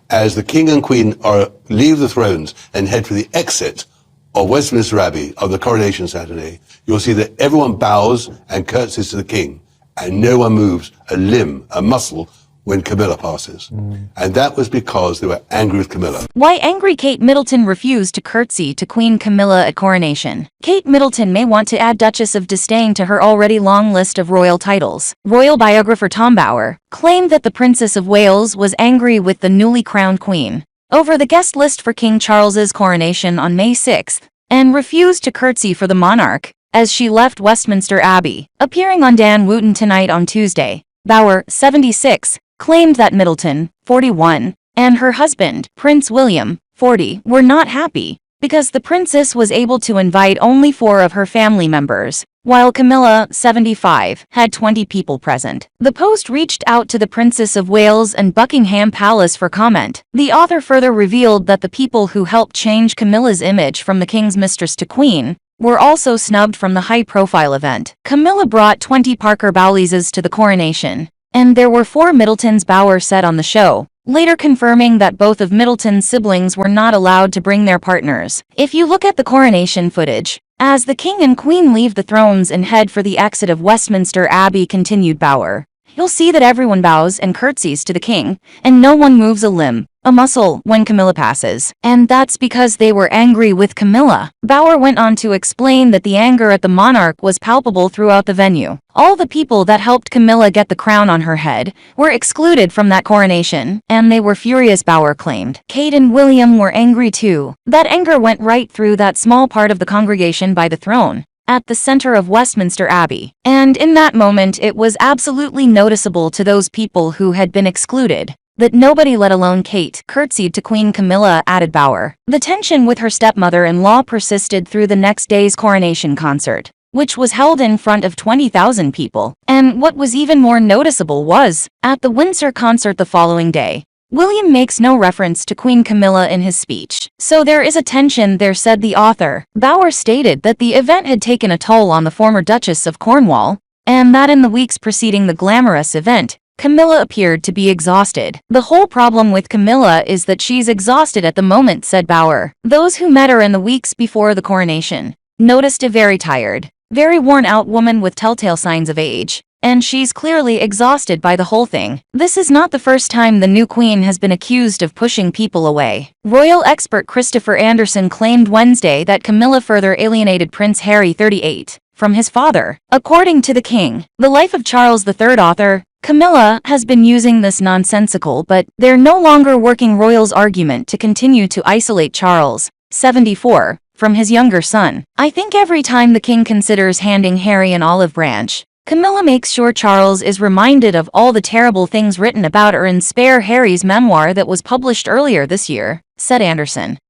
as the king and queen leave the thrones and head for the exit of Westminster Abbey on the coronation Saturday, you'll see that everyone bows and curtsies to the king, and no one moves a limb, a muscle, when Camilla passes. And that was because they were angry with Camilla. Why angry Kate Middleton refused to curtsy to Queen Camilla at coronation. Kate Middleton may want to add Duchess of Disdain to her already long list of royal titles. Royal biographer Tom Bower claimed that the Princess of Wales was angry with the newly crowned queen over the guest list for King Charles's coronation on May 6th, and refused to curtsy for the monarch as she left Westminster Abbey. Appearing on Dan Wootton Tonight on Tuesday, Bower, 76, claimed that Middleton, 41, and her husband, Prince William, 40, were not happy because the princess was able to invite only 4 of her family members, while Camilla, 75, had 20 people present. The Post reached out to the Princess of Wales and Buckingham Palace for comment. The author further revealed that the people who helped change Camilla's image from the king's mistress to queen were also snubbed from the high-profile event. Camilla brought 20 Parker Bowleses to the coronation, and there were 4 Middletons, Bower said on the show, later confirming that both of Middleton's siblings were not allowed to bring their partners. If you look at the coronation footage, as the king and queen leave the thrones and head for the exit of Westminster Abbey, continued Bower, you'll see that everyone bows and curtsies to the king, and no one moves a limb, a muscle, when Camilla passes. And that's because they were angry with Camilla. Bower went on to explain that the anger at the monarch was palpable throughout the venue. All the people that helped Camilla get the crown on her head were excluded from that coronation, and they were furious, Bower claimed. Kate and William were angry too. That anger went right through that small part of the congregation by the throne, at the center of Westminster Abbey. And in that moment it was absolutely noticeable to those people who had been excluded that nobody, let alone Kate, curtsied to Queen Camilla, added Bower. The tension with her stepmother-in-law persisted through the next day's coronation concert, which was held in front of 20,000 people. And what was even more noticeable was, at the Windsor concert the following day, William makes no reference to Queen Camilla in his speech. So there is a tension there, said the author. Bower stated that the event had taken a toll on the former Duchess of Cornwall, and that in the weeks preceding the glamorous event, Camilla appeared to be exhausted. The whole problem with Camilla is that she's exhausted at the moment, said Bower. Those who met her in the weeks before the coronation noticed a very tired, very worn-out woman with telltale signs of age, and she's clearly exhausted by the whole thing. This is not the first time the new queen has been accused of pushing people away. Royal expert Christopher Anderson claimed Wednesday that Camilla further alienated Prince Harry, 38, from his father. According to The King, The Life of Charles III author, Camilla has been using this nonsensical but they're no longer working royals argument to continue to isolate Charles, 74, from his younger son. I think every time the king considers handing Harry an olive branch, Camilla makes sure Charles is reminded of all the terrible things written about her in Spare Harry's memoir that was published earlier this year, said Anderson.